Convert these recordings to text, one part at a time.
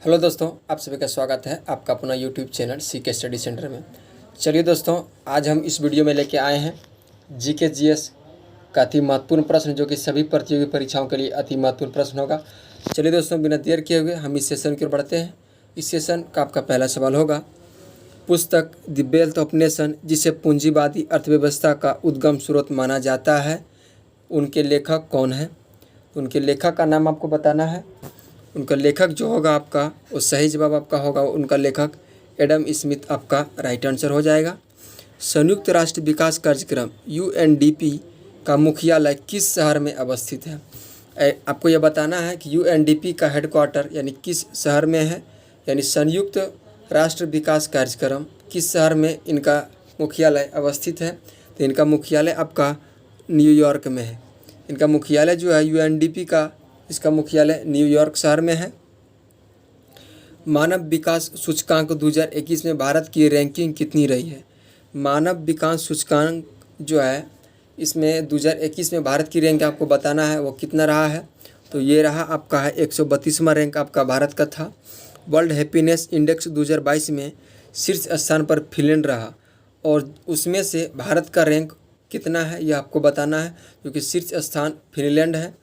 Hello दोस्तों, आप सभी का स्वागत है आपका अपना YouTube channel CK study centre में। चलिए दोस्तों, आज हम इस वीडियो में लेके आए हैं जीके जीएस का अति महत्वपूर्ण प्रश्न, जो कि सभी प्रतियोगी परीक्षाओं के लिए अति महत्वपूर्ण प्रश्न होगा। चलिए दोस्तों, बिना देर किए हुए हम इस सेशन की ओर बढ़ते हैं। इस सेशन का आपका पहला सवाल होगा, पुस्तक द वेल्थ ऑफ नेशन, जिसे पूंजीवादी अर्थव्यवस्था का उद्गम स्रोत माना जाता है, उनके लेखक कौन है? उनके लेखक का नाम आपको बताना है। उनका लेखक जो होगा आपका, वो सही जवाब आपका होगा उनका लेखक एडम स्मिथ आपका राइट आंसर हो जाएगा। संयुक्त राष्ट्र विकास कार्यक्रम UNDP का मुख्यालय किस शहर में अवस्थित है? आपको यह बताना है कि UNDP का हेडक्वार्टर यानी किस शहर में है, यानी संयुक्त राष्ट्र विकास कार्यक्रम किस शहर में इनका मुख्यालय अवस्थित है। तो इनका मुख्यालय आपका न्यूयॉर्क में है। इनका मुख्यालय जो है UNDP का, इसका मुख्यालय न्यूयॉर्क शहर में है। मानव विकास सूचकांक 2021 में भारत की रैंकिंग कितनी रही है? मानव विकास सूचकांक जो है, इसमें 2021 में भारत की रैंक आपको बताना है वो कितना रहा है। तो ये रहा आपका है 132वां रैंक आपका भारत का था। वर्ल्ड हैप्पीनेस इंडेक्स 2022 में शीर्ष स्थान पर फिनलैंड रहा, और उसमें से भारत का रैंक कितना है यह आपको बताना है, क्योंकि शीर्ष स्थान फिनलैंड है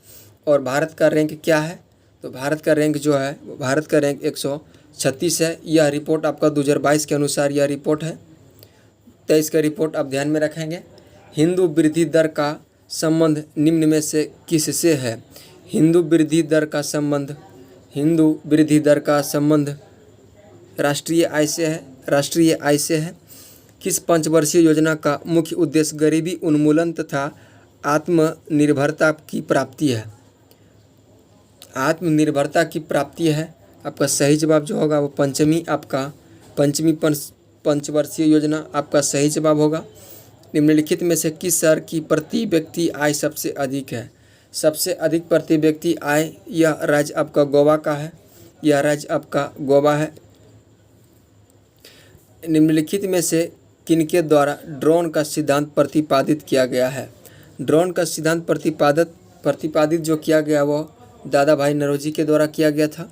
और भारत का रैंक क्या है। तो भारत का रैंक जो है, भारत का रैंक 136 है। यह रिपोर्ट आपका 2022 के अनुसार यह रिपोर्ट है। 23 का रिपोर्ट आप ध्यान में रखेंगे। हिंदू वृद्धि दर का संबंध निम्न में से किससे है? हिंदू वृद्धि दर का संबंध राष्ट्रीय आय से है। राष्ट्रीय आय से है। किस पंचवर्षीय योजना का मुख्य उद्देश्य गरीबी उन्मूलन तथा आत्मनिर्भरता की प्राप्ति है? आत्मनिर्भरता की प्राप्ति है। आपका सही जवाब जो होगा वो पंचमी पंचवर्षीय योजना आपका सही जवाब होगा। निम्नलिखित में से किस शहर की प्रति व्यक्ति आय सबसे अधिक है? सबसे अधिक प्रति व्यक्ति आय यह राज्य आपका गोवा का है। यह राज्य आपका गोवा है। निम्नलिखित में से किनके द्वारा ड्रोन का सिद्धांत प्रतिपादित किया गया है? ड्रोन का सिद्धांत प्रतिपादित जो किया गया वो दादा भाई नौरोजी के द्वारा किया गया था।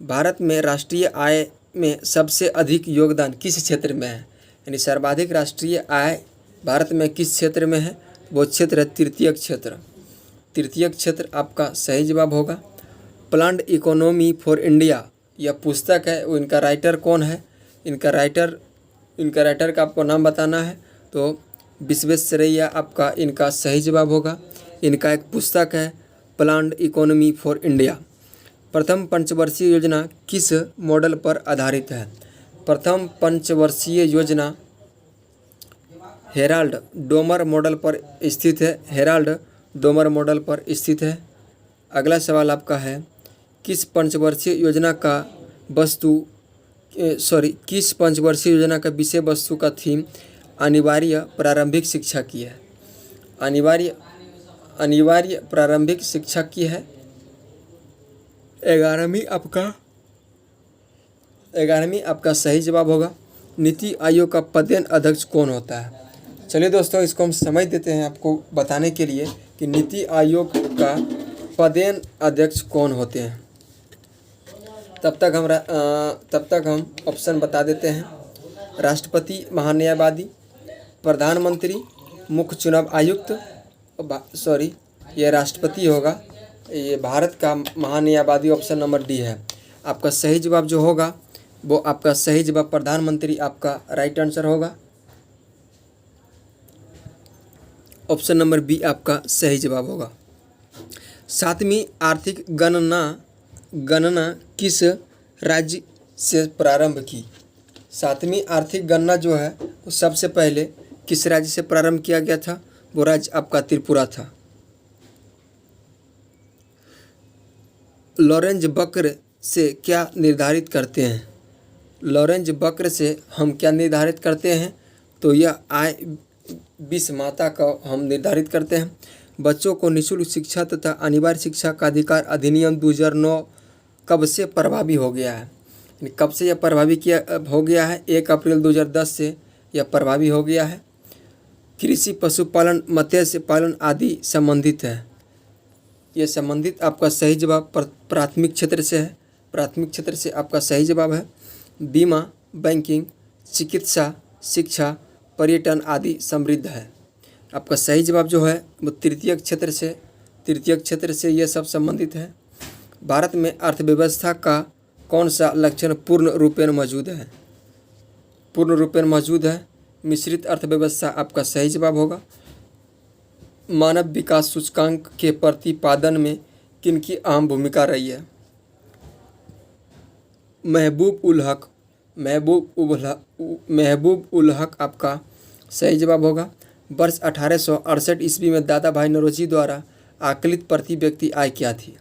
भारत में राष्ट्रीय आय में सबसे अधिक योगदान किस क्षेत्र में है? यानी सर्वाधिक राष्ट्रीय आय भारत में किस क्षेत्र में है? वो क्षेत्र है तृतीयक क्षेत्र। तृतीयक क्षेत्र आपका सही जवाब होगा। प्लान्ड इकोनॉमी फॉर इंडिया यह पुस्तक है, वो इनका राइटर कौन है? इनका राइटर का आपको नाम बताना है। तो विश्वेश्वरैया आपका इनका सही जवाब होगा। इनका एक पुस्तक है प्लान्ड इकोनॉमी फॉर इंडिया। प्रथम पंचवर्षीय योजना किस मॉडल पर आधारित है? प्रथम पंचवर्षीय योजना हेराल्ड डोमर मॉडल पर स्थित है। हेराल्ड डोमर मॉडल पर स्थित है। अगला सवाल आपका है, किस पंचवर्षीय योजना का विषय वस्तु का थीम अनिवार्य प्रारंभिक शिक्षा की है? अनिवार्य प्रारंभिक शिक्षा की है। 11वीं आपका सही जवाब होगा। नीति आयोग का पदेन अध्यक्ष कौन होता है? चलिए दोस्तों, इसको हम समझ देते हैं आपको बताने के लिए कि नीति आयोग का पदेन अध्यक्ष कौन होते हैं। तब तक हम ऑप्शन बता देते हैं। राष्ट्रपति, महान्यायवादी, प्रधानमंत्री, मुख्य चुनाव आयुक्त। ये राष्ट्रपति होगा। ये भारत का महान्यायवादी ऑप्शन नंबर डी है। आपका सही जवाब जो होगा वो आपका सही जवाब प्रधानमंत्री आपका राइट आंसर होगा। ऑप्शन नंबर बी आपका सही जवाब होगा। 7वीं आर्थिक गणना किस राज्य से प्रारंभ की? 7वीं आर्थिक गणना जो है वो सबसे पहले किस राज्य से प्रारंभ किया गया था? वो राज्य आपका त्रिपुरा था। लॉरेंज वक्र से क्या निर्धारित करते हैं? लॉरेंज वक्र से हम क्या निर्धारित करते हैं? तो यह आय विश्व माता का हम निर्धारित करते हैं। बच्चों को निःशुल्क शिक्षा तथा अनिवार्य शिक्षा का अधिकार अधिनियम 2009 कब से प्रभावी हो गया है? कब से यह प्रभावी हो गया है? 1 अप्रैल 2010 से यह प्रभावी हो गया है। कृषि, पशुपालन, मत्स्य पालन आदि संबंधित है। ये संबंधित आपका सही जवाब प्राथमिक क्षेत्र से है। प्राथमिक क्षेत्र से आपका सही जवाब है बीमा, बैंकिंग, चिकित्सा, शिक्षा, पर्यटन आदि समृद्ध है। आपका सही जवाब जो है वो तृतीयक क्षेत्र से ये सब संबंधित है। भारत में अर्थव्यवस्था का कौन सा लक्षण पूर्ण रूपेण मौजूद है? पूर्ण रूपेण मौजूद है मिश्रित अर्थव्यवस्था आपका सही जवाब होगा। मानव विकास सूचकांक के प्रतिपादन में किनकी अहम भूमिका रही है? महबूब उल हक आपका सही जवाब होगा। वर्ष 1868 ईस्वी में दादा भाई नौरोजी द्वारा आकलित प्रति व्यक्ति आय क्या थी?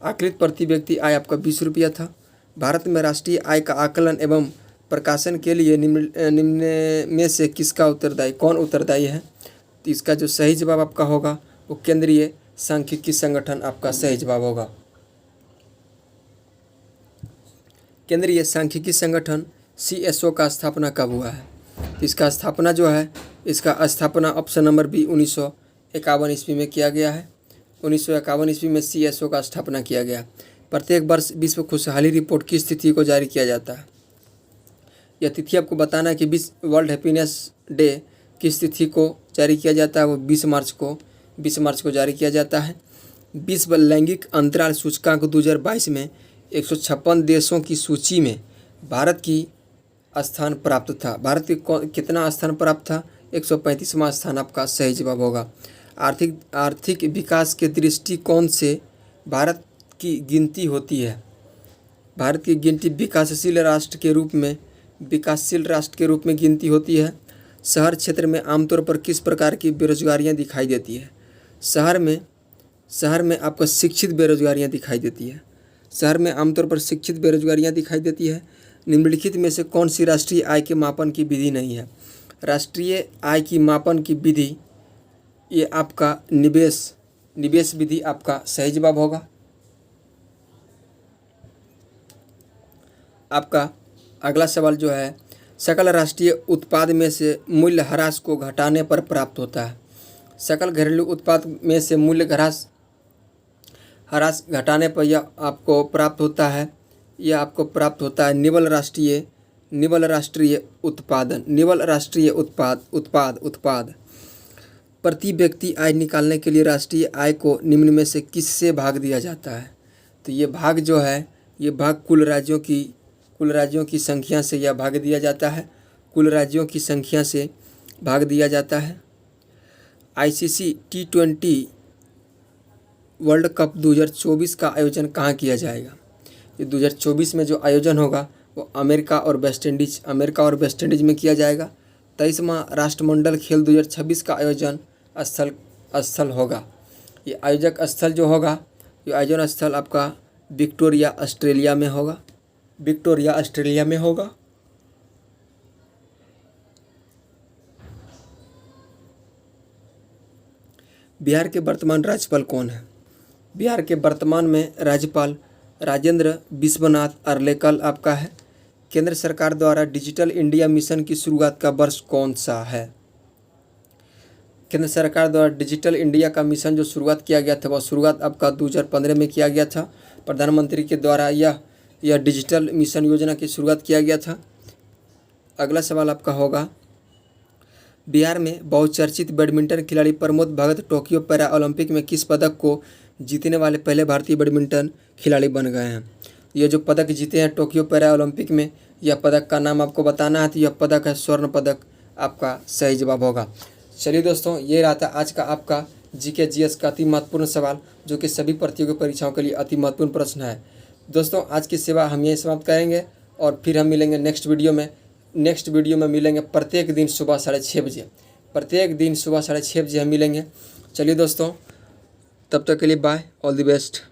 आकलित प्रति व्यक्ति आय आपका 20 रुपया था। भारत में राष्ट्रीय आय का आकलन एवं प्रकाशन के लिए निम्न में से कौन उत्तरदायी है? तो इसका जो सही जवाब आपका होगा वो केंद्रीय सांख्यिकी संगठन आपका सही जवाब होगा। केंद्रीय सांख्यिकी संगठन CSO का स्थापना कब हुआ है? तो इसका स्थापना जो है इसका स्थापना ऑप्शन नंबर बी 1951 ईस्वी में किया गया है। 1951 ईस्वी में CSO का स्थापना किया गया। प्रत्येक वर्ष विश्व खुशहाली रिपोर्ट की तिथि को जारी किया जाता है। यह तिथि आपको बताना है कि वर्ल्ड हैप्पीनेस डे किस तिथि को जारी किया जाता है, वो 20 मार्च को जारी किया जाता है। विश्व लैंगिक अंतराल सूचकांक 2022 में 156 देशों की सूची में भारत की स्थान प्राप्त था। भारत की कितना स्थान प्राप्त था? 135वां स्थान आपका सही जवाब होगा। आर्थिक विकास के दृष्टिकोण से भारत की गिनती होती है। भारत की गिनती विकासशील राष्ट्र के रूप में गिनती होती है। शहर क्षेत्र में आमतौर पर किस प्रकार की बेरोजगारियां दिखाई देती है? शहर में आपको शिक्षित बेरोजगारियां दिखाई देती है। शहर में आमतौर पर शिक्षित बेरोजगारियां दिखाई देती है। निम्नलिखित में से कौन सी राष्ट्रीय आय के मापन की विधि नहीं है? राष्ट्रीय आय की मापन की विधि ये आपका निवेश विधि आपका सही जवाब होगा। आपका अगला सवाल जो है सकल राष्ट्रीय उत्पाद में से मूल्य ह्रास को घटाने पर प्राप्त होता है। सकल घरेलू उत्पाद में से मूल्य ह्रास घटाने पर यह आपको प्राप्त होता है निवल राष्ट्रीय उत्पाद। प्रति व्यक्ति आय निकालने के लिए राष्ट्रीय आय को निम्न में से किससे भाग दिया जाता है? तो ये भाग जो है ये भाग कुल राज्यों की संख्या से यह भाग दिया जाता है। कुल राज्यों की संख्या से भाग दिया जाता है। ICC T20 वर्ल्ड कप 2024 का आयोजन कहाँ किया जाएगा? ये 2024 में जो आयोजन होगा वो अमेरिका और वेस्ट इंडीज में किया जाएगा। 23वां राष्ट्रमंडल खेल 2026 का आयोजन स्थल होगा। ये आयोजक स्थल जो होगा ये आयोजन स्थल आपका विक्टोरिया ऑस्ट्रेलिया में होगा। बिहार के वर्तमान राज्यपाल कौन है? बिहार के वर्तमान में राज्यपाल राजेंद्र विश्वनाथ अर्लेकल आपका है। केंद्र सरकार द्वारा डिजिटल इंडिया मिशन की शुरुआत का वर्ष कौन सा है? केंद्र सरकार द्वारा डिजिटल इंडिया का मिशन जो शुरुआत किया गया था वह शुरुआत आपका 2015 में किया गया था। प्रधानमंत्री के द्वारा यह डिजिटल मिशन योजना की शुरुआत किया गया था। अगला सवाल आपका होगा बिहार में बहुचर्चित बैडमिंटन खिलाड़ी Pramod Bhagat Tokyo para Olympic में किस पदक को जीतने वाले पहले भारतीय बैडमिंटन खिलाड़ी बन गए हैं? ये जो पदक जीते हैं टोक्यो पैरा ओलंपिक में, यह पदक का नाम आपको बताना है। तो यह पदक है स्वर्ण पदक, आपका सही जवाब होगा। चलिए दोस्तों, ये रहा था आज का आपका GK GS का अति महत्वपूर्ण सवाल, जो कि सभी प्रतियोगी परीक्षाओं के लिए अति महत्वपूर्ण प्रश्न है। दोस्तों, आज की सेवा हम यहीं समाप्त करेंगे और फिर हम मिलेंगे नेक्स्ट वीडियो में मिलेंगे प्रत्येक दिन सुबह 6:30 बजे। हम मिलेंगे। चलिए दोस्तों, तब तक के लिए बाय, ऑल द बेस्ट।